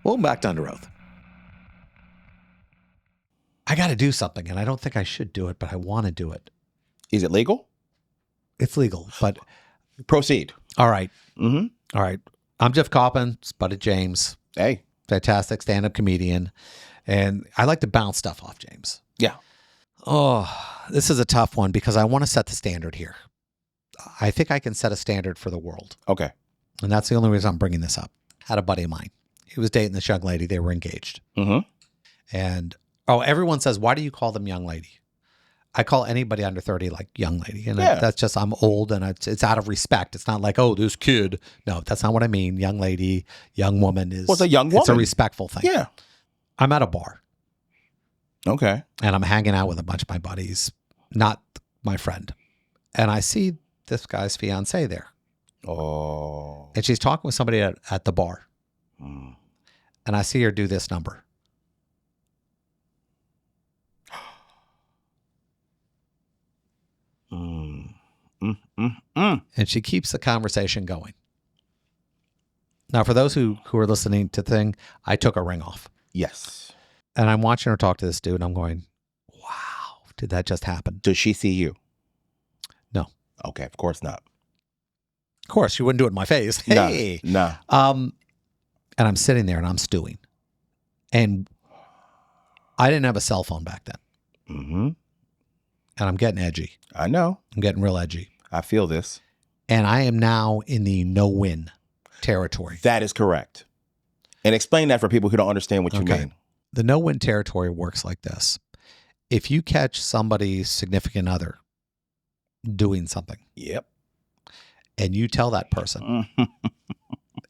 Welcome back to Under Oath. I got to do something, and I don't think I should do it, but I want to do it. Is it legal? It's legal, but... Proceed. All right. Mm-hmm. All right. I'm Jeff Coppin, Sputted James. Hey. Fantastic stand-up comedian. And I like to bounce stuff off James. Yeah. Oh, this is a tough one because I want to set the standard here. I think I can set a standard for the world. Okay. And that's the only reason I'm bringing this up. I had a buddy of mine. He was dating this young lady. They were engaged. Mm-hmm. And, everyone says, why do you call them young lady? I call anybody under 30 like young lady. And that's just, I'm old and it's out of respect. It's not like, oh, this kid. No, that's not what I mean. Young lady, young woman is. Well, it's a young woman. It's a respectful thing. Yeah. I'm at a bar. Okay. And I'm hanging out with a bunch of my buddies, not my friend. And I see this guy's fiance there. Oh. And she's talking with somebody at the bar. Mm. And I see her do this number. And she keeps the conversation going. Now, for those who are listening to the thing, I took a ring off. Yes. And I'm watching her talk to this dude, and I'm going, wow, did that just happen? Does she see you? No. Okay, of course not. Of course, she wouldn't do it in my face. Hey. No. And I'm sitting there, and I'm stewing. And I didn't have a cell phone back then. Mm-hmm. And I'm getting edgy. I know. I'm getting real edgy. I feel this. And I am now in the no-win territory. That is correct. And explain that for people who don't understand what you mean. The no-win territory works like this. If you catch somebody's significant other doing something. Yep. And you tell that person.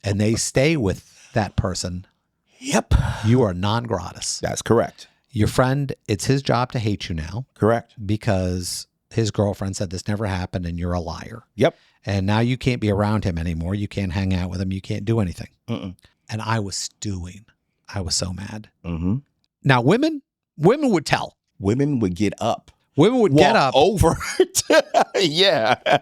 And they stay with that person. Yep. You are non gratis. That's correct. Your friend, it's his job to hate you now. Correct. Because his girlfriend said this never happened and you're a liar. Yep. And now you can't be around him anymore. You can't hang out with him. You can't do anything. Mm-mm. And I was stewing. I was so mad. Mm-hmm. Now, women would tell. Women would get up. Women would get up. Over. Yeah.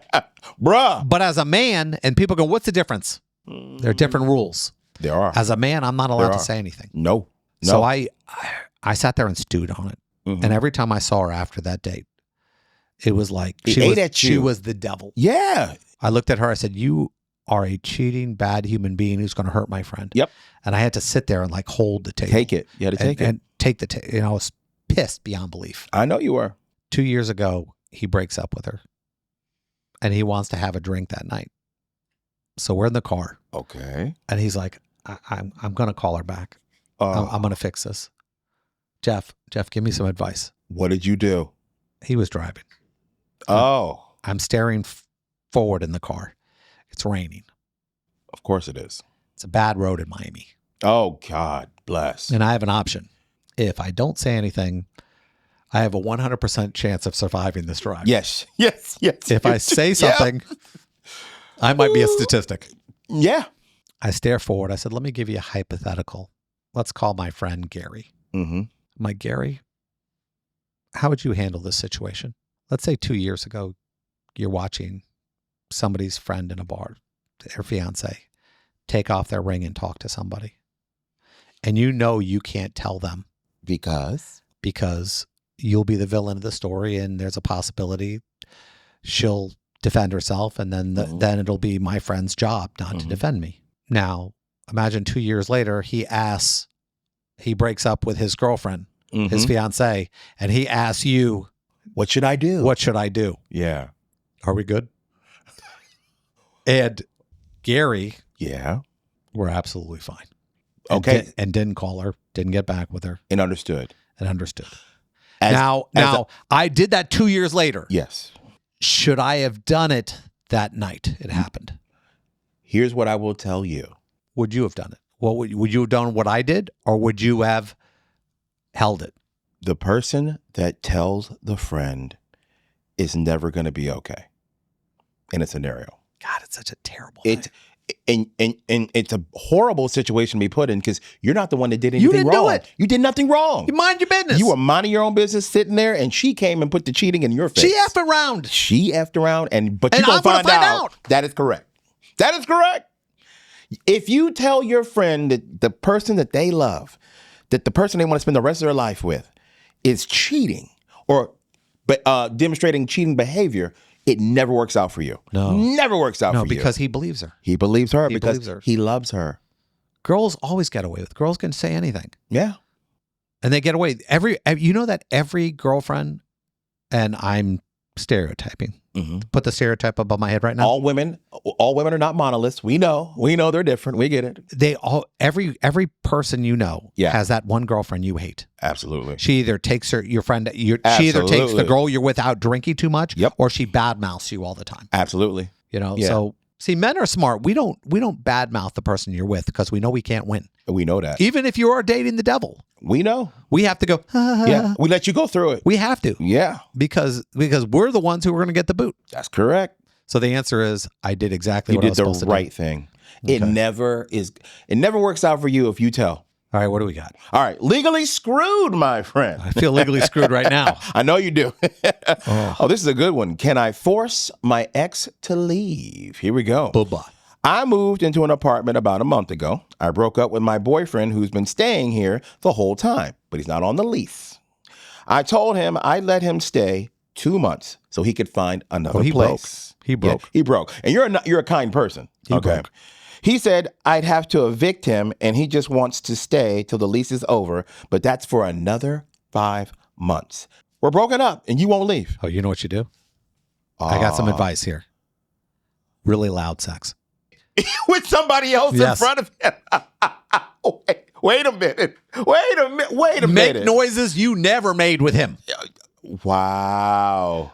Bruh. But as a man, and people go, what's the difference? There are different rules. There are. As a man, I'm not allowed to say anything. No. So I sat there and stewed on it. Mm-hmm. And every time I saw her after that date, it was like she was the devil. Yeah. I looked at her. I said, you are a cheating, bad human being who's going to hurt my friend. Yep. And I had to sit there and like hold the table. Take it. You had to take it. And take the table. I was pissed beyond belief. I know you were. 2 years ago, he breaks up with her. And he wants to have a drink that night. So we're in the car. Okay. And he's like, I'm going to call her back. I'm going to fix this. Jeff, give me some advice. What did you do? He was driving. Oh. I'm staring forward in the car. It's raining. Of course it is. It's a bad road in Miami. Oh, God bless. And I have an option. If I don't say anything, I have a 100% chance of surviving this drive. Yes. If I say something, I might be a statistic. Yeah. I stare forward. I said, let me give you a hypothetical. Let's call my friend Gary. Mm-hmm. I'm like, Gary, how would you handle this situation? Let's say 2 years ago, you're watching somebody's friend in a bar, their fiance, take off their ring and talk to somebody. And you know you can't tell them. Because you'll be the villain of the story and there's a possibility she'll defend herself and then it'll be my friend's job not to defend me. Now, imagine 2 years later, he breaks up with his girlfriend, his fiance, and he asks you, what should I do? What should I do? Yeah. Are we good? And Gary, we're absolutely fine. Okay. And didn't call her, didn't get back with her. And understood. Now, I did that 2 years later. Yes. Should I have done it that night it happened? Here's what I will tell you. Would you have done it? Well, would you have done what I did, or would you have held it? The person that tells the friend is never going to be okay in a scenario. God, it's such a terrible thing. And it's a horrible situation to be put in because you're not the one that did anything wrong. You didn't do it. You did nothing wrong. You mind your business. You were minding your own business sitting there, and she came and put the cheating in your face. She effed around. But you're going to find out. That is correct. That is correct. If you tell your friend that the person that they love, that the person they want to spend the rest of their life with is cheating or demonstrating cheating behavior, it never works out for you. No. Never works out for you. No, because he believes her. He believes her He because believes her. he loves her. Girls always get away with. Girls can say anything. Yeah. And they get away. You know that every girlfriend, and I'm stereotyping. Put the stereotype above my head right now. All women are not monoliths. We know they're different. We get it. Every person you know has that one girlfriend you hate. Absolutely. She either takes she either takes the girl you're with out drinking too much, or she badmouths you all the time. Absolutely. So see, men are smart. We don't badmouth the person you're with because we know we can't win. We know that. Even if you are dating the devil. We know. We have to go, yeah. We let you go through it. We have to. Yeah. Because we're the ones who are going to get the boot. That's correct. So the answer is I did exactly what I was supposed to do. You did the right thing. Okay. It never works out for you if you tell. All right, what do we got? All right, legally screwed, my friend. I feel legally screwed right now. I know you do. Oh, this is a good one. Can I force my ex to leave? Here we go. Bye-bye. I moved into an apartment about a month ago. I broke up with my boyfriend who's been staying here the whole time, but he's not on the lease. I told him I'd let him stay 2 months so he could find another place. He broke. Yeah, he broke. And you're a kind person. He broke. He said I'd have to evict him and he just wants to stay till the lease is over, but that's for another 5 months. We're broken up and you won't leave. Oh, you know what you do? I got some advice here. Really loud sex. With somebody else in front of him. Wait a minute. Make noises you never made with him. Wow.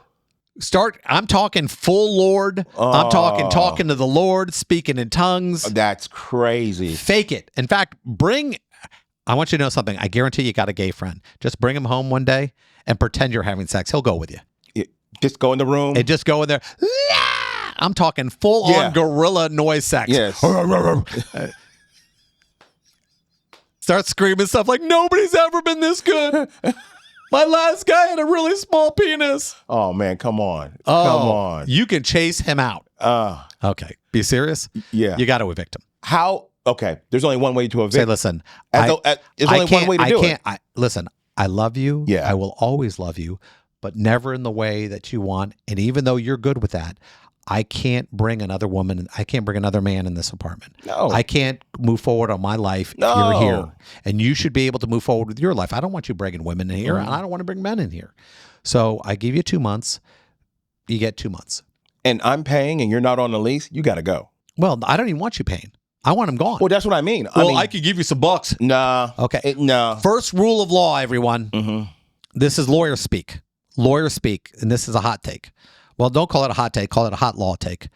I'm talking full Lord. I'm talking to the Lord, speaking in tongues. That's crazy. Fake it. In fact, I want you to know something. I guarantee you got a gay friend. Just bring him home one day and pretend you're having sex. He'll go with you. Just go in the room. And just go in there. I'm talking full-on gorilla noise sex. Yes. Start screaming stuff like, nobody's ever been this good. My last guy had a really small penis. Oh, man, come on. Come on. You can chase him out. Okay. Be serious? Yeah. You got to evict him. How? Okay. There's only one way to evict. Say, listen. There's only one way to do it. Listen, I love you. Yeah. I will always love you, but never in the way that you want. And even though you're good with that, I can't bring another woman. I can't bring another man in this apartment. No. I can't move forward on my life if you're here. And you should be able to move forward with your life. I don't want you bringing women in here, and I don't want to bring men in here. So I give you 2 months. You get 2 months. And I'm paying and you're not on the lease, you got to go. Well, I don't even want you paying. I want him gone. Well, that's what I mean. I could give you some bucks. Nah. Okay. No. First rule of law, everyone. This is lawyer speak. Lawyer speak, and this is a hot take. Well, don't call it a hot take. Call it a hot law take.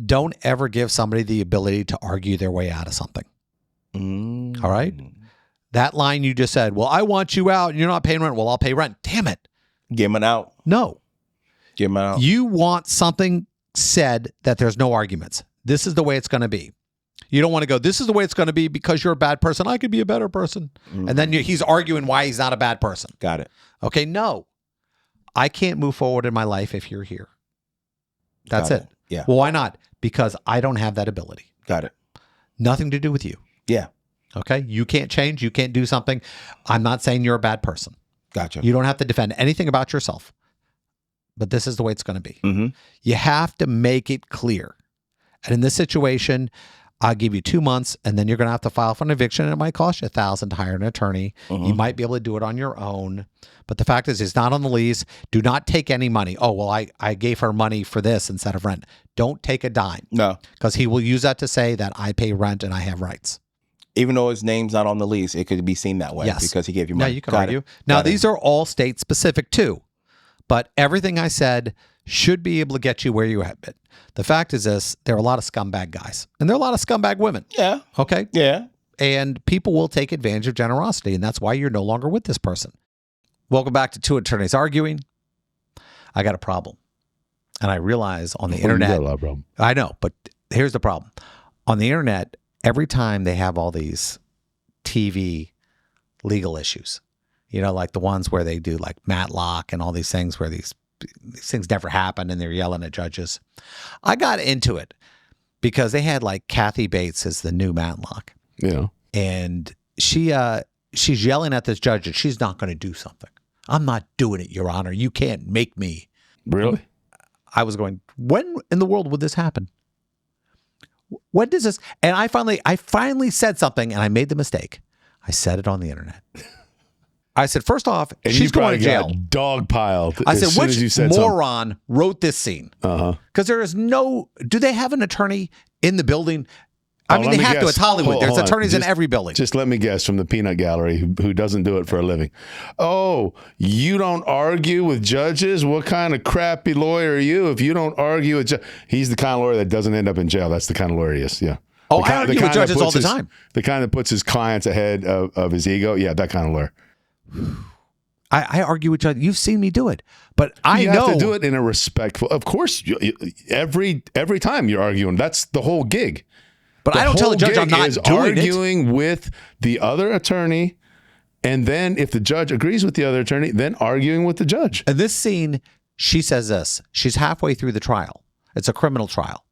Don't ever give somebody the ability to argue their way out of something. All right? That line you just said, well, I want you out and you're not paying rent. Well, I'll pay rent. Damn it. Give him out. No. Give him out. You want something said that there's no arguments. This is the way it's going to be. You don't want to go, this is the way it's going to be because you're a bad person. I could be a better person. And then he's arguing why he's not a bad person. Got it. Okay, no. I can't move forward in my life if you're here. That's it. Yeah. Well, why not? Because I don't have that ability. Got it. Nothing to do with you. Yeah. Okay? You can't change. You can't do something. I'm not saying you're a bad person. Gotcha. You don't have to defend anything about yourself. But this is the way it's going to be. You have to make it clear. And in this situation, I'll give you 2 months, and then you're going to have to file for an eviction. And it might cost you $1,000 to hire an attorney. You might be able to do it on your own. But the fact is, it's not on the lease. Do not take any money. Oh, well, I gave her money for this instead of rent. Don't take a dime. No. Because he will use that to say that I pay rent and I have rights. Even though his name's not on the lease, it could be seen that way because he gave you money. Yeah, you can argue. Now, these are all state specific too. But everything I said should be able to get you where you have been. The fact is this, there are a lot of scumbag guys. And there are a lot of scumbag women. Yeah. Okay? Yeah. And people will take advantage of generosity, and that's why you're no longer with this person. Welcome back to Two Attorneys Arguing. I got a problem. And I realize on the internet. You got a lot of problem. I know, but here's the problem. On the internet, every time they have all these TV legal issues, you know, like the ones where they do like Matlock and all these things where these things never happen and they're yelling at judges. I got into it because they had like Kathy Bates as the new Matlock. Yeah. And she's yelling at this judge that she's not going to do something. I'm not doing it, Your Honor. You can't make me. Really? I was going, when in the world would this happen? When does this? And I finally said something, and I made the mistake. I said it on the internet. I said, first off, And she's going to jail. Dog piled. I as said, soon which as you said moron wrote this scene? Because there is no. Do they have an attorney in the building? I mean, let they me have to. guess. It's Hollywood. There's Hold on. attorneys in Just- every building. Just let me guess from the peanut gallery who doesn't do it for a living. Oh, you don't argue with judges? What kind of crappy lawyer are you if you don't argue with judges? He's the kind of lawyer that doesn't end up in jail. That's the kind of lawyer he is. Yeah. Oh, The I kind- argue the with kind that judges all puts the his- time. The kind that puts his clients ahead of his ego. Yeah, that kind of lawyer. I argue with judges. You've seen me do it, but I You know have to do it in a respectful. Of course, every time you're arguing, that's the whole gig. But I don't tell the judge I'm not is doing it. arguing with the other attorney, and then if the judge agrees with the other attorney, then arguing with the judge. In this scene, she says this. She's halfway through the trial. It's a criminal trial.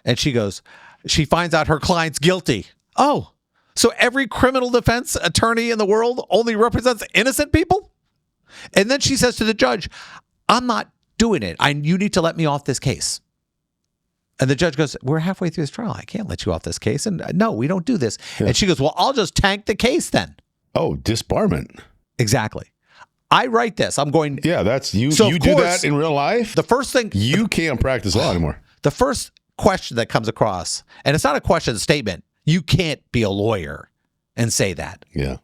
And she goes, she finds out her client's guilty. Oh, so every criminal defense attorney in the world only represents innocent people? And then she says to the judge, I'm not doing it. You need to let me off this case. And the judge goes, we're halfway through this trial. I can't let you off this case. And no, we don't do this. Yeah. And she goes, well, I'll just tank the case then. Oh, disbarment. Exactly. I write this. I'm going, Yeah, that's you. So, you of do course, that in real life. the first thing, You can't practice law anymore. the first question that comes across, and it's not a question, it's a statement. You can't be a lawyer and say that. Yeah.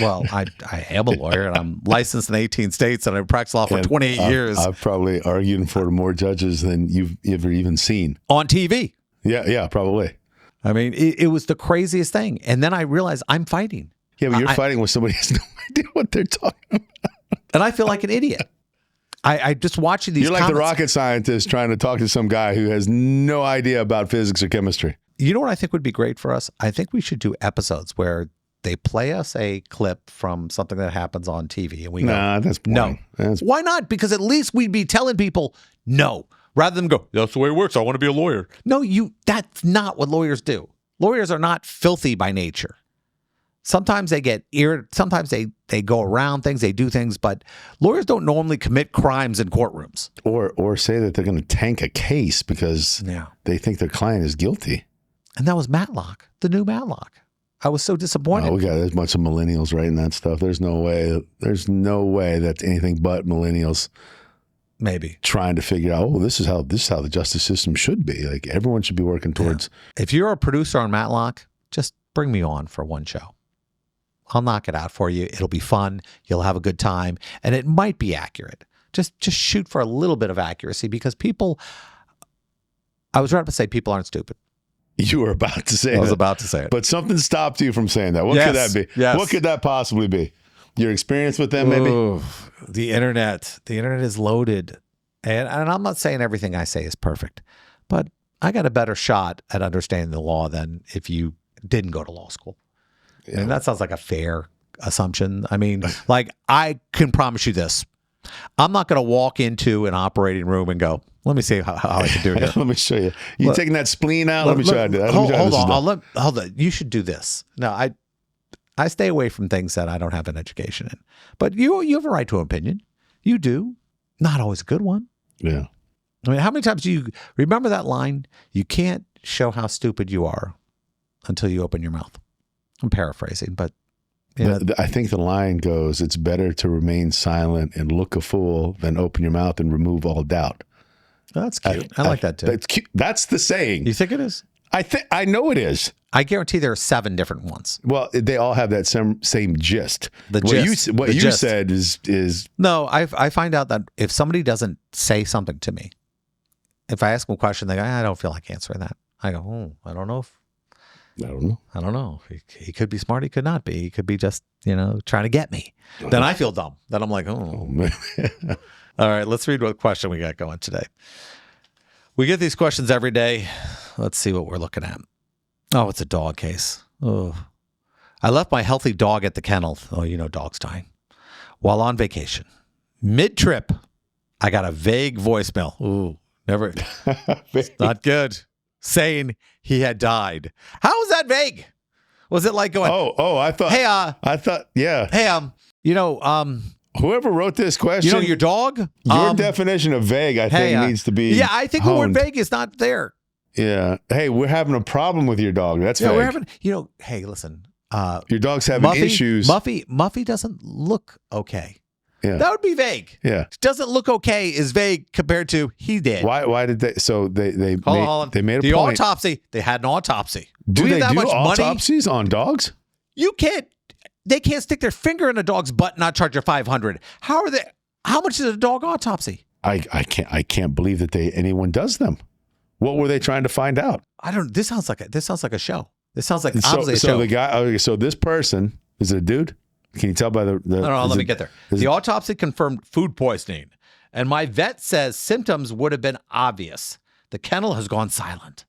Well, I am a lawyer, and I'm licensed in 18 states, and I've practiced law for And 28 years I've probably argued for more judges than you've ever even seen. on TV. Yeah, probably. I mean, it was the craziest thing. And then I realized I'm fighting. Yeah, but you're I- fighting with somebody who has no idea what they're talking about. And I feel like an idiot. I just watching these You're like the comments. rocket scientist trying to talk to some guy who has no idea about physics or chemistry. You know what I think would be great for us? I think we should do episodes where they play us a clip from something that happens on TV. And we go, Nah, that's no. boring. That's Why not? Because at least we'd be telling people no, rather than go, that's the way it works. I want to be a lawyer. No, that's not what lawyers do. Lawyers are not filthy by nature. Sometimes they get sometimes they go around things, they do things, but lawyers don't normally commit crimes in courtrooms. or say that they're going to tank a case because Yeah. they think their client is guilty. And that was Matlock, the new Matlock. I was so disappointed. Oh, we got a bunch of millennials writing that stuff. There's no way that's anything but millennials Maybe. trying to figure out, oh, this is how the justice system should be. Like everyone should be working towards. If you're a producer on Matlock, just bring me on for one show. I'll knock it out for you. It'll be fun. You'll have a good time. And it might be accurate. Just shoot for a little bit of accuracy because I was about to say people aren't stupid. You were about to say I was that. about to say it. But something stopped you from saying that. What could that be? Yes. What could that possibly be? Your experience with them, maybe? Ooh, the internet. The internet is loaded. And I'm not saying everything I say is perfect, but I got a better shot at understanding the law than if you didn't go to law school. Yeah. And that sounds like a fair assumption. I mean, like I can promise you this. I'm not going to walk into an operating room and go, let me see how I can do it. Let me show you. You Look, taking that spleen out? Let me try to do that. Hold on. Hold Hold on. You should do this. No, I stay away from things that I don't have an education in. But you have a right to an opinion. You do. Not always a good one. Yeah. I mean, how many times do you remember that line? You can't show how stupid you are until you open your mouth. I'm paraphrasing, but you know, I think the line goes, it's better to remain silent and look a fool than open your mouth and remove all doubt. that's cute. I like that too. That's cute. That's the saying. You think it is? I know it is. I guarantee there are 7 different ones. Well, they all have that same gist. The what gist. You, what The you gist. said is No, I find out that if somebody doesn't say something to me, if I ask them a question, they go, I don't feel like answering that. I go, I don't know. I don't know. I don't know. He could be smart. He could not be. He could be just, trying to get me. Then I feel dumb. Then I'm like, Oh, oh. man. All right, let's read what question we got going today. We get these questions every day. Let's see what we're looking at. Oh, it's a dog case. Oh, I left my healthy dog at the kennel. Oh, dogs dying. While on vacation. Mid-trip, I got a vague voicemail. Ooh, never. Not good. saying he had died. How was that vague? Was it like going, I thought, whoever wrote this question, your dog? Your definition of vague, I think, needs to be I think the word vague is not there. Yeah. Hey, we're having a problem with your dog. That's vague. We're having, hey, listen. Your dog's having issues. Muffy doesn't look okay. Yeah. That would be vague. Yeah. Doesn't look okay is vague compared to he did. Why did they? So they made a point. Autopsy. They had an autopsy. Do they that do much autopsies money? on dogs? You can't. They can't stick their finger in a dog's butt and not charge you $500. How much is a dog autopsy? I can't believe that anyone does them. What were they trying to find out? I don't. This sounds like a show. This sounds like obviously a show. So the guy. Okay, so this person is it a dude? Can you tell by the No, let me get there. The autopsy confirmed food poisoning, and my vet says symptoms would have been obvious. The kennel has gone silent.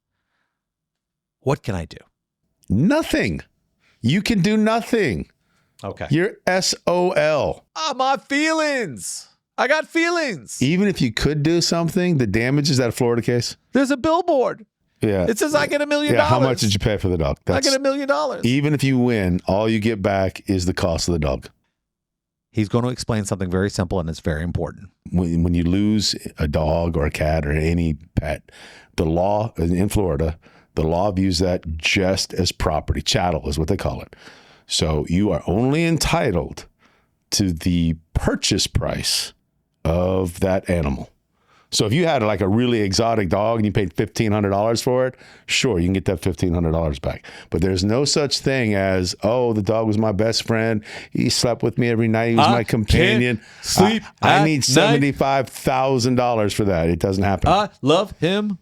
What can I do? Nothing. You can do nothing. Okay. You're SOL. My feelings. I got feelings. Even if you could do something, the damage is that a Florida case? There's a billboard. Yeah. It says I get $1 million. Yeah. How much did you pay for the dog? I get $1 million. Even if you win, all you get back is the cost of the dog. He's going to explain something very simple, and it's very important. When you lose a dog or a cat or any pet, the law in Florida, the law views that just as property. Chattel is what they call it. So you are only entitled to the purchase price of that animal. So if you had like a really exotic dog and you paid $1,500 for it, sure, you can get that $1,500 back. But there's no such thing as, the dog was my best friend. He slept with me every night. He was my companion. Sleep. I need $75,000 for that. It doesn't happen. I love him.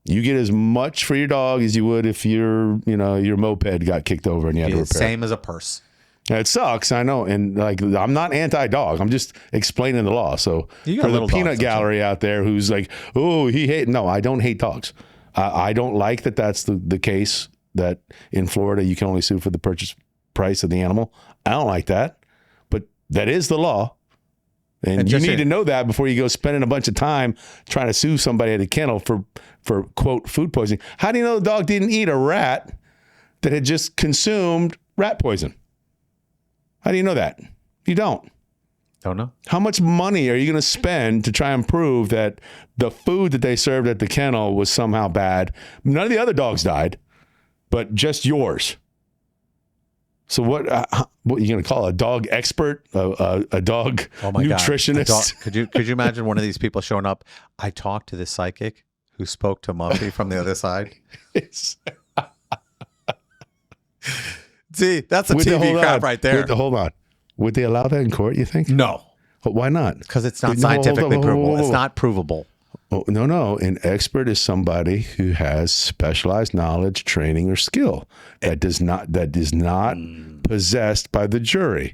You get as much for your dog as you would if your moped got kicked over and you had to repair. Same as a purse. It sucks, I know, and I'm not anti-dog. I'm just explaining the law. So for the peanut gallery out there who's like, no, I don't hate dogs. I don't like that. That's the case that in Florida you can only sue for the purchase price of the animal. I don't like that, but that is the law, and you need to know that before you go spending a bunch of time trying to sue somebody at a kennel for quote food poisoning. How do you know the dog didn't eat a rat that had just consumed rat poison? How do you know that? You don't. Don't know. How much money are you going to spend to try and prove that the food that they served at the kennel was somehow bad? None of the other dogs died, but just yours. So what are you going to call a dog expert, a dog nutritionist? Could you imagine one of these people showing up? I talked to this psychic who spoke to Muffy from the other side. See, that's a TV crap right there. Hold on. Would they allow that in court, you think? No. But why not? Because it's not scientifically provable. It's not provable. Oh, no. An expert is somebody who has specialized knowledge, training, or skill that is not possessed by the jury.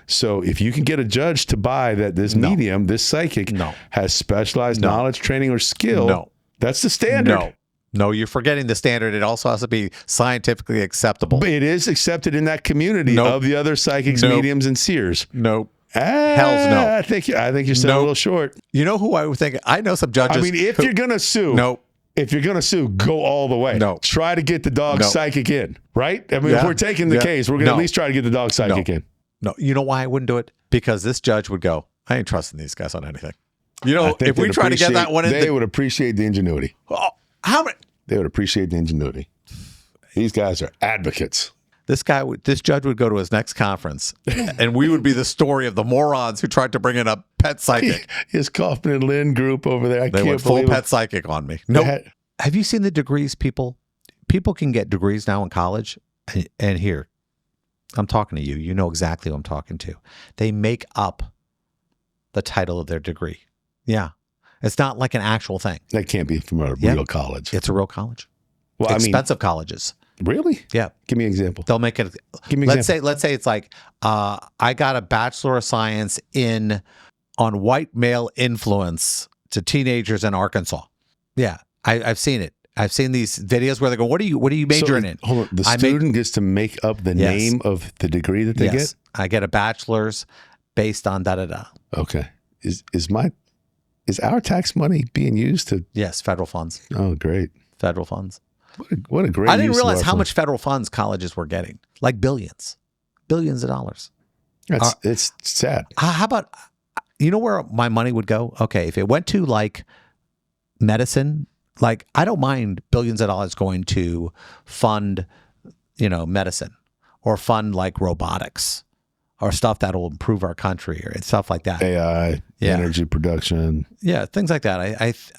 So if you can get a judge to buy that this medium, this psychic, has specialized knowledge, training, or skill, that's the standard. No, you're forgetting the standard. It also has to be scientifically acceptable. It is accepted in that community of the other psychics, mediums, and seers. Nope. Hells no. I think you're still a little short. You know who I would think? I know some judges. I mean, if you're going to sue, if you're going to sue, go all the way. No. Try to get the dog psychic in, right? I mean, if we're taking the case, we're going to at least try to get the dog psychic in. No. You know why I wouldn't do it? Because this judge would go, I ain't trusting these guys on anything. You know, if we try to get that one in. They would appreciate the ingenuity. Oh, how many? They would appreciate the ingenuity. These guys are advocates. This judge would go to his next conference, and we would be the story of the morons who tried to bring in a pet psychic. His Kaufman and Lynn group over there. They went full pet psychic on me. No. Have you seen the degrees people? People can get degrees now in college, and here, I'm talking to you. You know exactly who I'm talking to. They make up the title of their degree. Yeah. It's not like an actual thing. That can't be from a real college. It's a real college. Well, expensive colleges. Really? Yeah. Give me an example. They'll make it. Give me an example. Let's say it's like, I got a Bachelor of Science on white male influence to teenagers in Arkansas. Yeah, I've seen it. I've seen these videos where they go, "What are you majoring in?" Hold on. The student gets to make up the name of the degree that they get. I get a bachelor's based on da da da. Okay. Is our tax money being used to? Yes, federal funds. Oh, great. Federal funds. What a great I didn't use of realize our how funds. much federal funds colleges were getting, like billions of dollars. It's sad. How about, you know where my money would go? Okay, if it went to like medicine, like I don't mind billions of dollars going to fund, medicine or fund like robotics or stuff that will improve our country or stuff like that. AI, energy production. Yeah, things like that.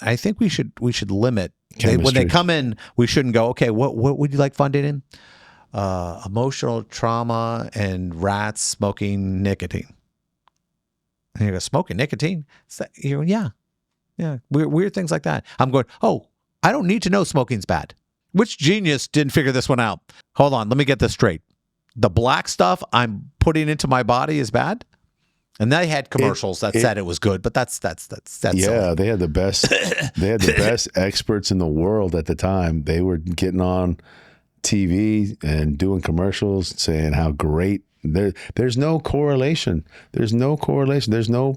I think we should limit. When Chemistry. they come in, we shouldn't go, okay, what would you like funded in? Emotional trauma and rats smoking nicotine. And you go, smoking nicotine? You go, yeah. Weird things like that. I'm going, oh, I don't need to know smoking's bad. Which genius didn't figure this one out? Hold on, let me get this straight. The black stuff I'm putting into my body is bad? And they had commercials that said it was good, but that's Yeah, silly. they had the best. They had the best experts in the world at the time. They were getting on TV and doing commercials saying how great. There's no correlation. There's no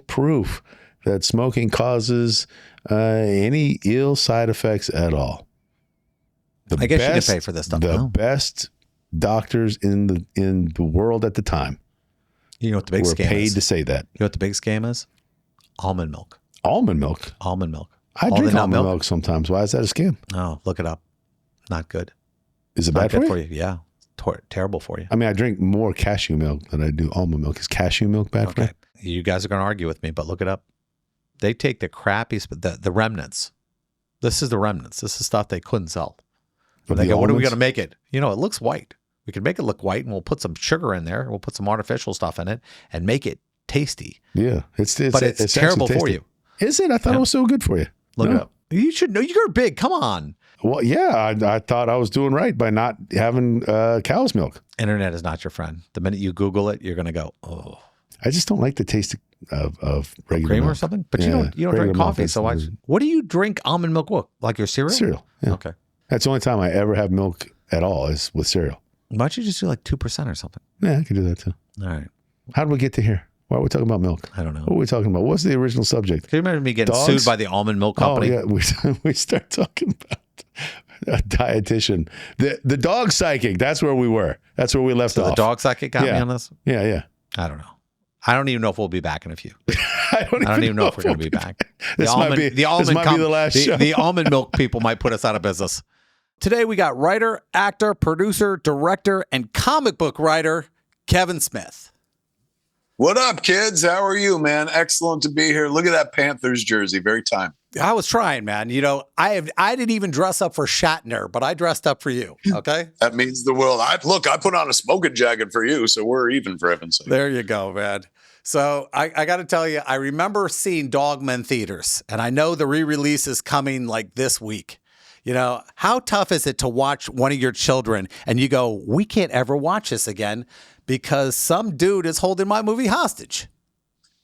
proof that smoking causes any ill side effects at all. I guess you can pay for this stuff. The best doctors in the world at the time. You know what the big were scam paid is? to say that. You know what the big scam is? Almond milk. Almond milk. Almond milk. I drink almond milk sometimes. Why is that a scam? Oh, look it up. Not good. Is it Not bad good for you? Yeah. Terrible for you. I mean, I drink more cashew milk than I do almond milk. Is cashew milk bad for you? You guys are going to argue with me, but look it up. They take the crappiest, the remnants. This is the remnants. This is stuff they couldn't sell. They go, what are we going to make it? It looks white. We can make it look white, and we'll put some sugar in there. We'll put some artificial stuff in it and make it tasty. Yeah, it's terrible for you. Is it? I thought it was so good for you. Look it up. You should know. You're big. Come on. Well, yeah, I thought I was doing right by not having cow's milk. Internet is not your friend. The minute you Google it, you're going to go, oh. I just don't like the taste of regular cream milk. or something. But you don't drink coffee, so why? What do you drink almond milk with? Like your cereal? Cereal. Yeah. Okay. That's the only time I ever have milk at all is with cereal. Why don't you just do like 2% or something? Yeah, I could do that too. All right. How did we get to here? Why are we talking about milk? I don't know. What are we talking about? What's the original subject? Can you remember me getting Dogs? sued by the almond milk company? Oh, yeah. We start talking about a dietitian. The dog psychic, that's where we were. That's where we left So off. the dog psychic got me Yeah. on this? Yeah. I don't know. I don't even know if we'll be back in a few. I don't even know if we're going to be back. This might be the last show. The almond milk people might put us out of business. Today we got writer, actor, producer, director, and comic book writer Kevin Smith. What up, kids? How are you, man? Excellent to be here. Look at that Panthers jersey. Very time. I was trying, man. I didn't even dress up for Shatner, but I dressed up for you. Okay. That means the world. I put on a smoking jacket for you, so we're even, for heaven's sake. There you go, man. So I got to tell you, I remember seeing Dogma in theaters, and I know the re-release is coming like this week. How tough is it to watch one of your children and you go, we can't ever watch this again because some dude is holding my movie hostage?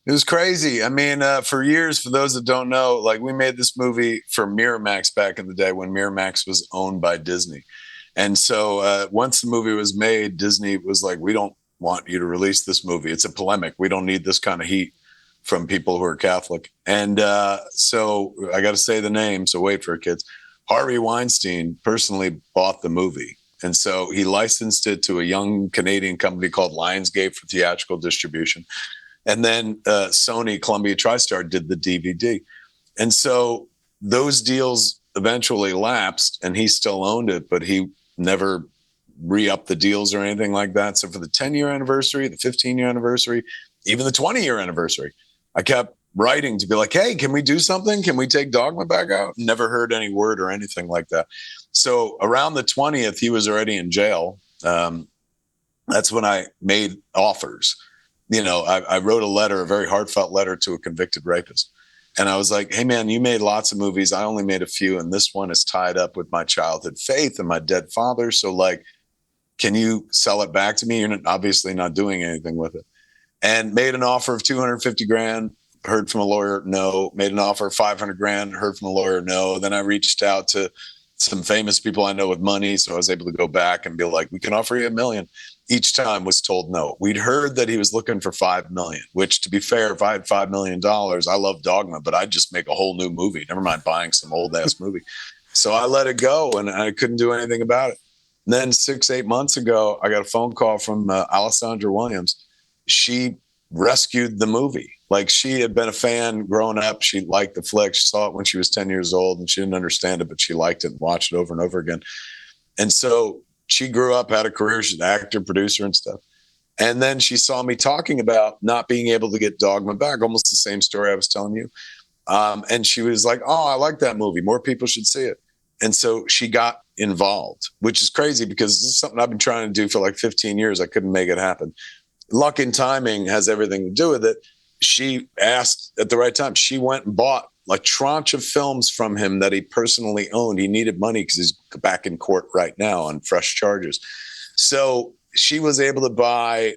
It was crazy. I mean, for years, for those that don't know, like we made this movie for Miramax back in the day when Miramax was owned by Disney. And so once the movie was made, Disney was like, we don't want you to release this movie. It's a polemic. We don't need this kind of heat from people who are Catholic. And so I got to say the name. So wait for it, kids. Harvey Weinstein personally bought the movie. And so he licensed it to a young Canadian company called Lionsgate for theatrical distribution. And then Sony, Columbia TriStar did the DVD. And so those deals eventually lapsed and he still owned it, but he never re-upped the deals or anything like that. So for the 10-year anniversary, the 15-year anniversary, even the 20-year anniversary, I kept writing to be like, hey, can we do something? Can we take Dogma back out? Never heard any word or anything like that. So around the 20th, he was already in jail. That's when I made offers. I wrote a very heartfelt letter to a convicted rapist. And I was like, hey, man, you made lots of movies. I only made a few. And this one is tied up with my childhood faith and my dead father. So can you sell it back to me? You're obviously not doing anything with it. And made an offer of $250,000. Heard from a lawyer, no. Made an offer of $500,000, heard from a lawyer, no. Then I reached out to some famous people I know with money, so I was able to go back and be like, we can offer you $1 million. Each time was told no. We'd heard that he was looking for $5 million, which, to be fair, if I had $5 million, I love Dogma, but I'd just make a whole new movie. Never mind buying some old ass movie. So I let it go, and I couldn't do anything about it. And then 6-8 months ago, I got a phone call from Alessandra Williams. She rescued the movie. Like, she had been a fan growing up. She liked the flick. She saw it when she was 10 years old, and she didn't understand it, but she liked it and watched it over and over again. And so she grew up, had a career. She's an actor, producer, and stuff. And then she saw me talking about not being able to get Dogma back, almost the same story I was telling you. And she was like, oh, I like that movie. More people should see it. And so she got involved, which is crazy because this is something I've been trying to do for like 15 years. I couldn't make it happen. Luck and timing has everything to do with it. She asked at the right time. She went and bought a tranche of films from him that he personally owned. He needed money because he's back in court right now on fresh charges. So she was able to buy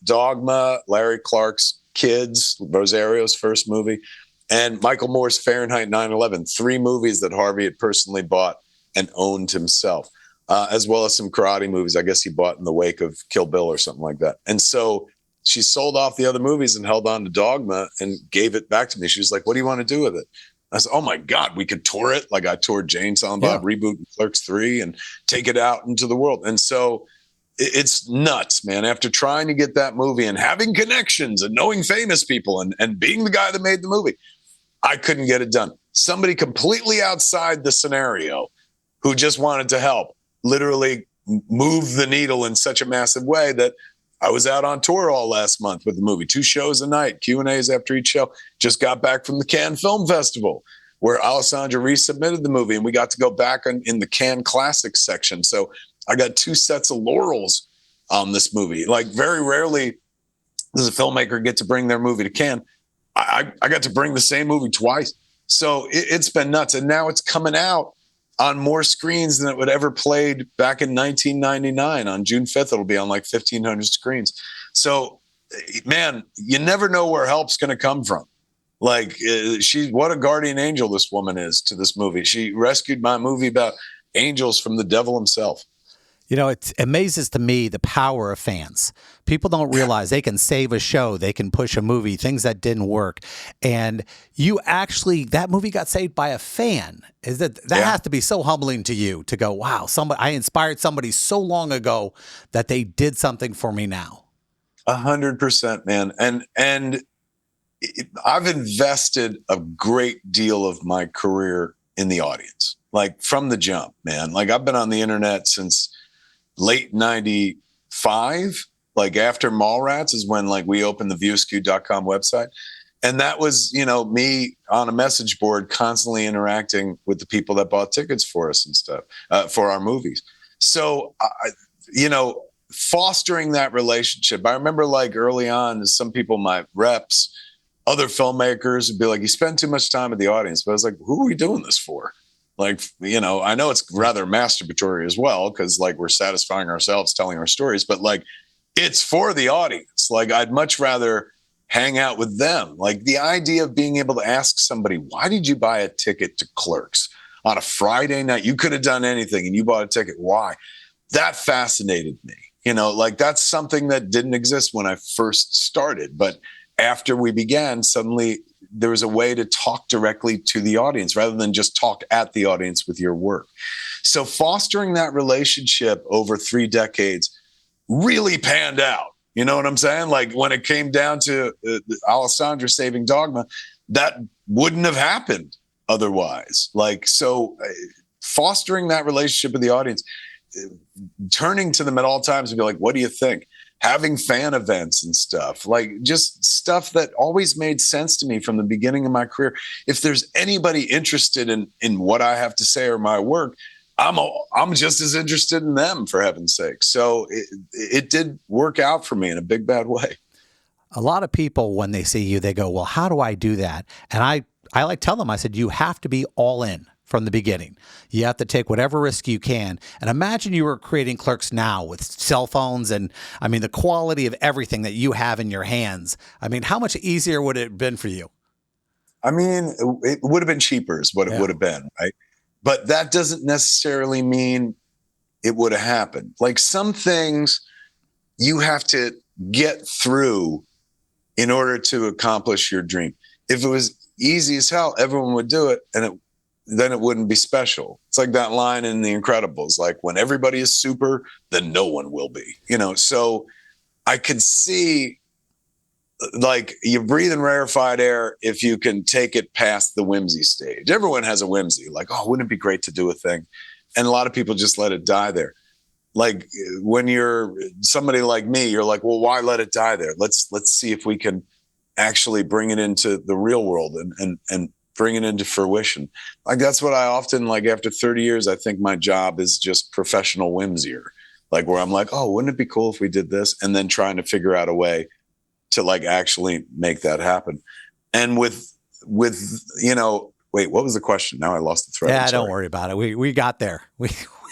Dogma, Larry Clark's Kids, Rosario's first movie, and Michael Moore's Fahrenheit 9/11, 3 movies that Harvey had personally bought and owned himself, as well as some karate movies I guess he bought in the wake of Kill Bill or something like that. And so she sold off the other movies and held on to Dogma and gave it back to me. She was like, what do you want to do with it? I said, oh my God, we could tour it. Like, I toured Jane, Silent Bob, reboot Clerks 3 and take it out into the world. And so it's nuts, man. After trying to get that movie and having connections and knowing famous people and being the guy that made the movie, I couldn't get it done. Somebody completely outside the scenario who just wanted to help literally move the needle in such a massive way that I was out on tour all last month with the movie, 2 shows a night, Q&As after each show. Just got back from the Cannes Film Festival where Alessandra resubmitted the movie and we got to go back in the Cannes Classics section. So I got 2 sets of laurels on this movie. Like, very rarely does a filmmaker get to bring their movie to Cannes. I got to bring the same movie twice. So it's been nuts. And now it's coming out on more screens than it would ever played back in 1999. On June 5th, it'll be on like 1,500 screens. So, man, you never know where help's going to come from. Like, what a guardian angel this woman is to this movie. She rescued my movie about angels from the devil himself. You know, it amazes to me the power of fans. People don't realize they can save a show, they can push a movie, things that didn't work. And that movie got saved by a fan. That has to be so humbling to you to go, wow, I inspired somebody so long ago that they did something for me now. 100%, man. And I've invested a great deal of my career in the audience, like from the jump, man. Like, I've been on the internet since late 95, like after Mallrats is when like we opened the viewaskew.com website. And that was, me on a message board constantly interacting with the people that bought tickets for us and stuff, for our movies. So, fostering that relationship. I remember like early on, some people, my reps, other filmmakers would be like, you spend too much time with the audience. But I was like, who are we doing this for? Like, I know it's rather masturbatory as well, because like we're satisfying ourselves telling our stories, but like it's for the audience. Like, I'd much rather hang out with them. Like, the idea of being able to ask somebody, why did you buy a ticket to Clerks on a Friday night? You could have done anything and you bought a ticket. Why? That fascinated me. Like, that's something that didn't exist when I first started. But after we began, suddenly there was a way to talk directly to the audience rather than just talk at the audience with your work. So fostering that relationship over 3 decades really panned out. You know what I'm saying? Like, when it came down to Alessandra saving Dogma, that wouldn't have happened otherwise. Like, so fostering that relationship with the audience, turning to them at all times and be like, what do you think? Having fan events and stuff, like just stuff that always made sense to me from the beginning of my career. If there's anybody interested in what I have to say or my work, I'm just as interested in them, for heaven's sake. So it did work out for me in a big bad way. A lot of people, when they see you, they go, well, how do I do that? And I like tell them, I said, you have to be all in from the beginning. You have to take whatever risk you can. And imagine you were creating Clerks now with cell phones and, I mean, the quality of everything that you have in your hands. I mean, how much easier would it have been for you? I mean, it would have been cheaper is what it would have been, right? But that doesn't necessarily mean it would have happened. Like, some things you have to get through in order to accomplish your dream. If it was easy as hell, everyone would do it, and then it wouldn't be special. It's like that line in The Incredibles, like when everybody is super, then no one will be, So I could see, like, you breathe in rarefied air if you can take it past the whimsy stage. Everyone has a whimsy, like, oh, wouldn't it be great to do a thing? And a lot of people just let it die there. Like when you're somebody like me, you're like, well, why let it die there? Let's see if we can actually bring it into the real world and bring it into fruition. Like that's what I often, like, after 30 years, I think my job is just professional whimsier. Like where I'm like, oh, wouldn't it be cool if we did this? And then trying to figure out a way to like actually make that happen. And with wait, what was the question? Now I lost the thread. Yeah, don't worry about it. We got there.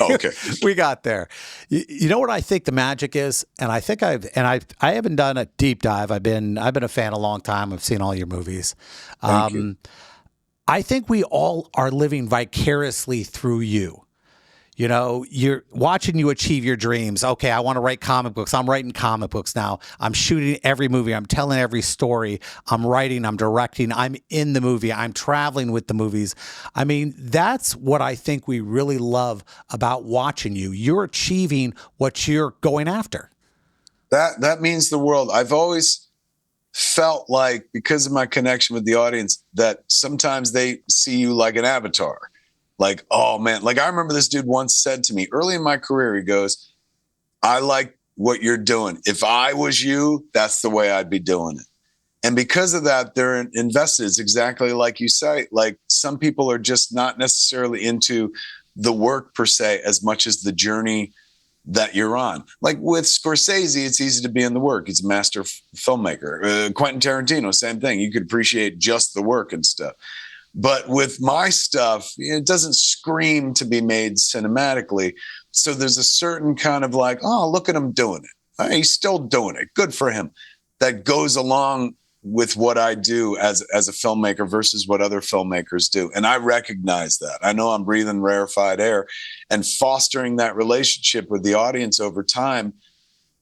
Okay. We got there. You know what I think the magic is, and I think I haven't done a deep dive. I've been a fan a long time. I've seen all your movies. Thank you. I think we all are living vicariously through you. You're watching you achieve your dreams. Okay, I want to write comic books. I'm writing comic books now. I'm shooting every movie. I'm telling every story. I'm writing. I'm directing. I'm in the movie. I'm traveling with the movies. I mean, that's what I think we really love about watching you. You're achieving what you're going after. That means the world. I've always felt like, because of my connection with the audience, that sometimes they see you like an avatar. Like, oh man, like I remember this dude once said to me early in my career, he goes, I like what you're doing. If I was you, that's the way I'd be doing it. And because of that, they're invested. It's exactly like you say, like some people are just not necessarily into the work per se as much as the journey that you're on. Like with Scorsese, it's easy to be in the work. He's a master filmmaker. Quentin Tarantino, same thing. You could appreciate just the work and stuff. But with my stuff, it doesn't scream to be made cinematically. So there's a certain kind of like, oh, look at him doing it. He's still doing it. Good for him. That goes along with what I do as a filmmaker versus what other filmmakers do. And I recognize that. I know I'm breathing rarefied air, and fostering that relationship with the audience over time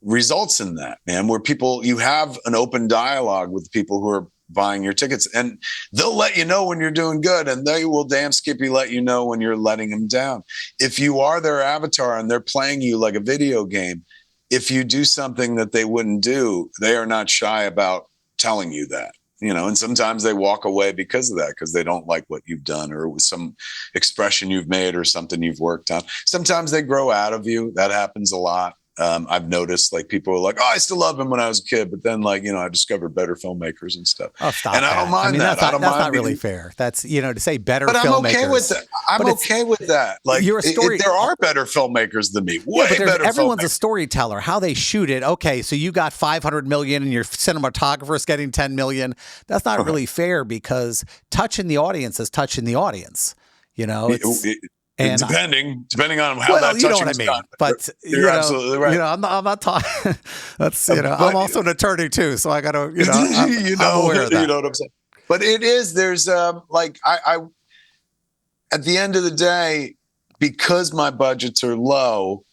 results in that, man, where you have an open dialogue with people who are buying your tickets, and they'll let you know when you're doing good, and they will damn skippy let you know when you're letting them down. If you are their avatar and they're playing you like a video game, if you do something that they wouldn't do, they are not shy about telling you that, and sometimes they walk away because of that, because they don't like what you've done or with some expression you've made or something you've worked on. Sometimes they grow out of you. That happens a lot. I've noticed, like, people are like, oh, I still love him when I was a kid, but then, like, I discovered better filmmakers and stuff. Oh, stop and that. I don't mind that. That's not really fair. That's, to say better but filmmakers. I'm okay with that. I'm okay with that. Like, you're a story. There are better filmmakers than me. Way better. Everyone's a storyteller. How they shoot it. Okay, so you got 500 million and your cinematographer's getting 10 million. That's not really fair, because touching the audience is touching the audience. And depending on how that touching is done. But you're absolutely right. I'm not talking. That's I'm also an attorney too, so I got to I'm aware of that. You know what I'm saying? But it is. There's like I at the end of the day, because my budgets are low,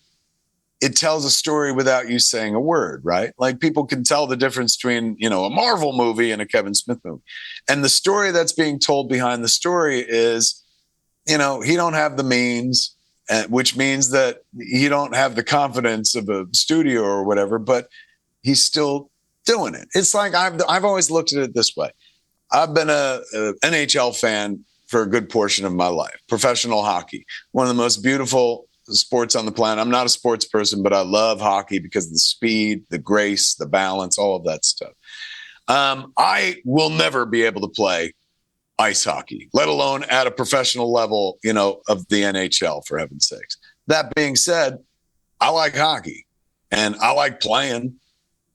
it tells a story without you saying a word, right? Like people can tell the difference between a Marvel movie and a Kevin Smith movie, and the story that's being told behind the story is, he don't have the means, which means that he don't have the confidence of a studio or whatever, but he's still doing it. It's like I've always looked at it this way. I've been a NHL fan for a good portion of my life. Professional hockey, one of the most beautiful sports on the planet. I'm not a sports person, but I love hockey because of the speed, the grace, the balance, all of that stuff. I will never be able to play ice hockey, let alone at a professional level, of the NHL, for heaven's sakes. That being said, I like hockey and I like playing.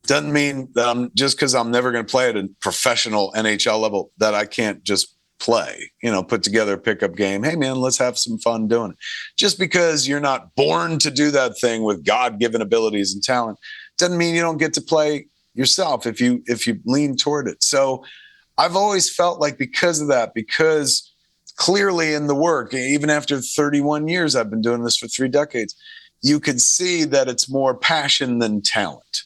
Doesn't mean that just because I'm never going to play at a professional NHL level that I can't just play, put together a pickup game. Hey man, let's have some fun doing it. Just because you're not born to do that thing with God-given abilities and talent doesn't mean you don't get to play yourself if you lean toward it. So I've always felt like, because of that, because clearly in the work, even after 31 years, I've been doing this for 3 decades, you could see that it's more passion than talent.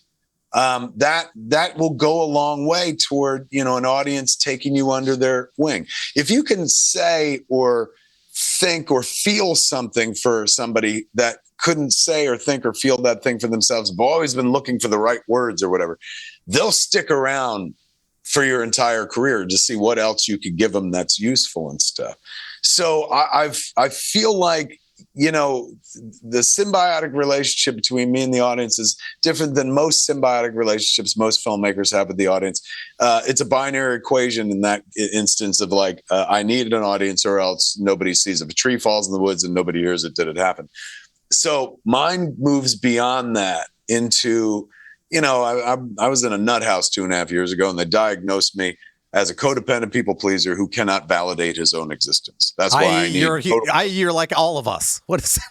That will go a long way toward, an audience taking you under their wing. If you can say or think or feel something for somebody that couldn't say or think or feel that thing for themselves, have always been looking for the right words or whatever, they'll stick around for your entire career to see what else you could give them that's useful and stuff. So I feel like, you know, the symbiotic relationship between me and the audience is different than most symbiotic relationships most filmmakers have with the audience. It's a binary equation in that instance of like, I needed an audience or else nobody sees. If a tree falls in the woods and nobody hears it, did it happen? So mine moves beyond that into, you know, I was in a nut house 2.5 years ago, and they diagnosed me as a codependent people pleaser who cannot validate his own existence. That's why you're like all of us. What is that?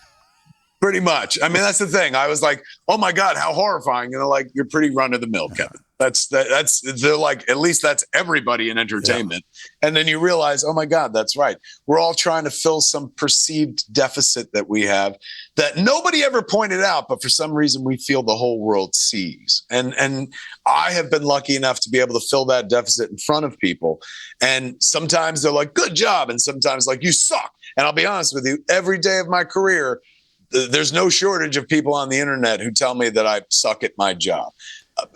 Pretty much. I mean, that's the thing. I was like, oh my God, how horrifying. And they're like, you're pretty run of the mill, Kevin. They're like, at least that's everybody in entertainment. Yeah. And then you realize, oh my God, that's right. We're all trying to fill some perceived deficit that we have that nobody ever pointed out, but for some reason we feel the whole world sees. And I have been lucky enough to be able to fill that deficit in front of people. And sometimes they're like, good job. And sometimes like, you suck. And I'll be honest with you, every day of my career, there's no shortage of people on the internet who tell me that I suck at my job.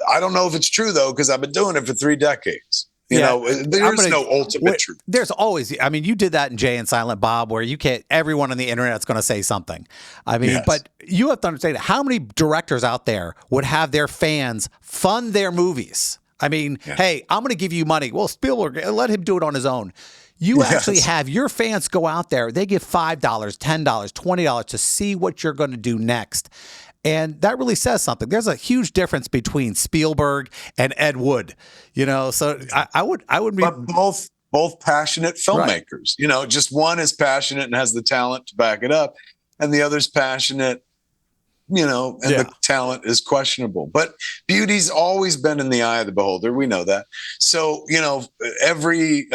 I don't know if it's true, though, because I've been doing it for 3 decades. You know, there's no ultimate truth. There's always, I mean, you did that in Jay and Silent Bob, where you can't, everyone on the internet's going to say something. I mean, yes. But you have to understand how many directors out there would have their fans fund their movies. I mean, hey, I'm going to give you money. Well, Spielberg, let him do it on his own. You actually have your fans go out there. They give $5, $10, $20 to see what you're going to do next. And that really says something. There's a huge difference between Spielberg and Ed Wood, you know. So I would be, but both passionate filmmakers. Right. You know, just one is passionate and has the talent to back it up, and the other's passionate, you know, and the talent is questionable. But beauty's always been in the eye of the beholder. We know that. So, you know, every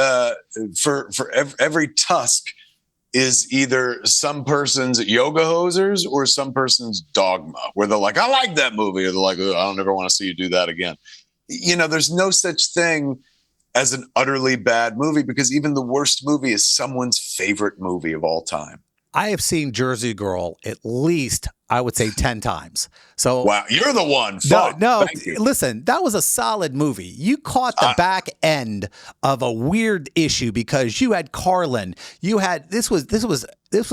tusk is either some person's yoga hosers or some person's dogma, where they're like, I like that movie, or they're like, I don't ever want to see you do that again. You know, there's no such thing as an utterly bad movie, because even the worst movie is someone's favorite movie of all time. I have seen Jersey Girl at least, I would say, 10 times. So wow, you're the one. No, listen, that was a solid movie. You caught the back end of a weird issue because you had Carlin. You had this was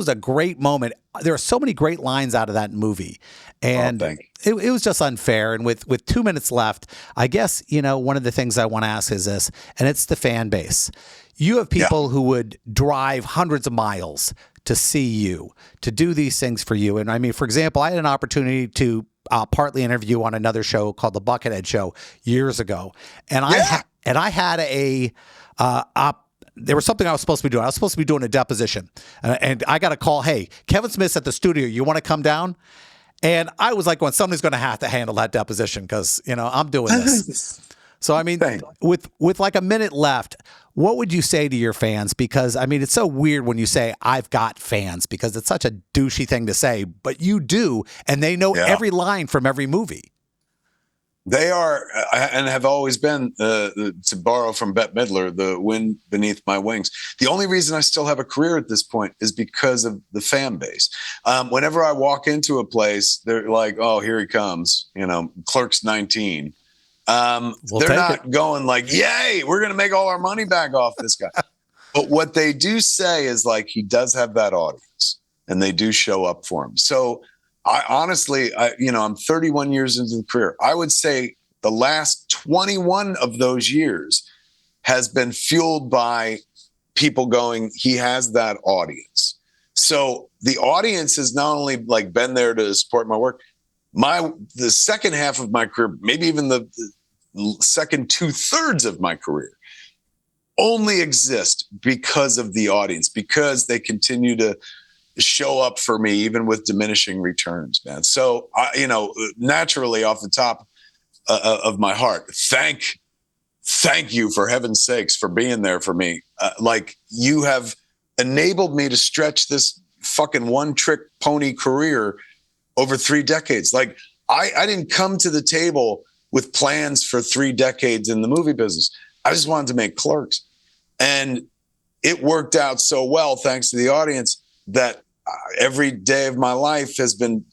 a great moment. There are so many great lines out of that movie, and it was just unfair. And with 2 minutes left, I guess, you know, one of the things I want to ask is this, and it's the fan base. You have people who would drive hundreds of miles to see you, to do these things for you. And I mean, for example, I had an opportunity to partly interview on another show called The Buckethead Show years ago. And I had there was something I was supposed to be doing. I was supposed to be doing a deposition. And I got a call, hey, Kevin Smith's at the studio. You want to come down? And I was like, well, somebody's going to have to handle that deposition because, you know, I'm doing this. So, I mean, with like a minute left, what would you say to your fans? Because, I mean, it's so weird when you say, I've got fans, because it's such a douchey thing to say, but you do, and they know every line from every movie. They are, and have always been, to borrow from Bette Midler, the wind beneath my wings. The only reason I still have a career at this point is because of the fan base. Whenever I walk into a place, they're like, oh, here he comes, you know, Clerks 19. They're not going like, yay, we're going to make all our money back off this guy. But what they do say is like, he does have that audience, and they do show up for him. So I honestly, I'm 31 years into the career. I would say the last 21 of those years has been fueled by people going, he has that audience. So the audience has not only like been there to support my work, the second half of my career, maybe even the second 2/3 of my career, only exist because of the audience, because they continue to show up for me, even with diminishing returns, man. So, naturally off the top of my heart, thank you, for heaven's sakes, for being there for me. Like, you have enabled me to stretch this fucking one-trick pony career over 3 decades. Like, I didn't come to the table with plans for 3 decades in the movie business. I just wanted to make Clerks. And, it worked out so well thanks to the audience that every day of my life has been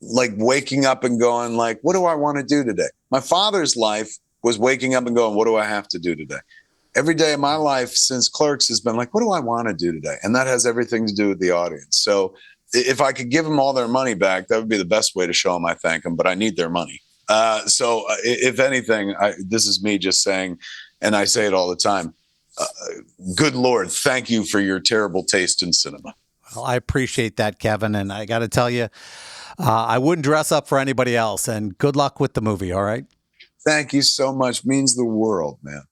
like waking up and going like, what do I want to do today? My father's life was waking up and going, what do I have to do today? Every day of my life since Clerks has been like, what do I want to do today? And that has everything to do with the audience. So if I could give them all their money back, that would be the best way to show them I thank them, but I need their money. So if anything, this is me just saying, and I say it all the time, good Lord, thank you for your terrible taste in cinema. Well, I appreciate that, Kevin. And I got to tell you, I wouldn't dress up for anybody else. And good luck with the movie, all right? Thank you so much. Means the world, man.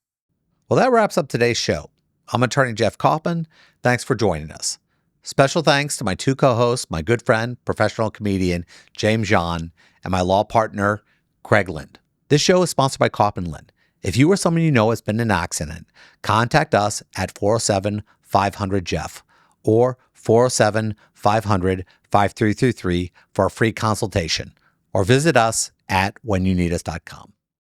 Well, that wraps up today's show. I'm attorney Jeff Kaufman. Thanks for joining us. Special thanks to my two co-hosts, my good friend, professional comedian James John, and my law partner, Craig Lind. This show is sponsored by Kaufman Lind. If you or someone you know has been in an accident, contact us at 407-500-JEFF or 407-500-5333 for a free consultation, or visit us at whenyouneedus.com.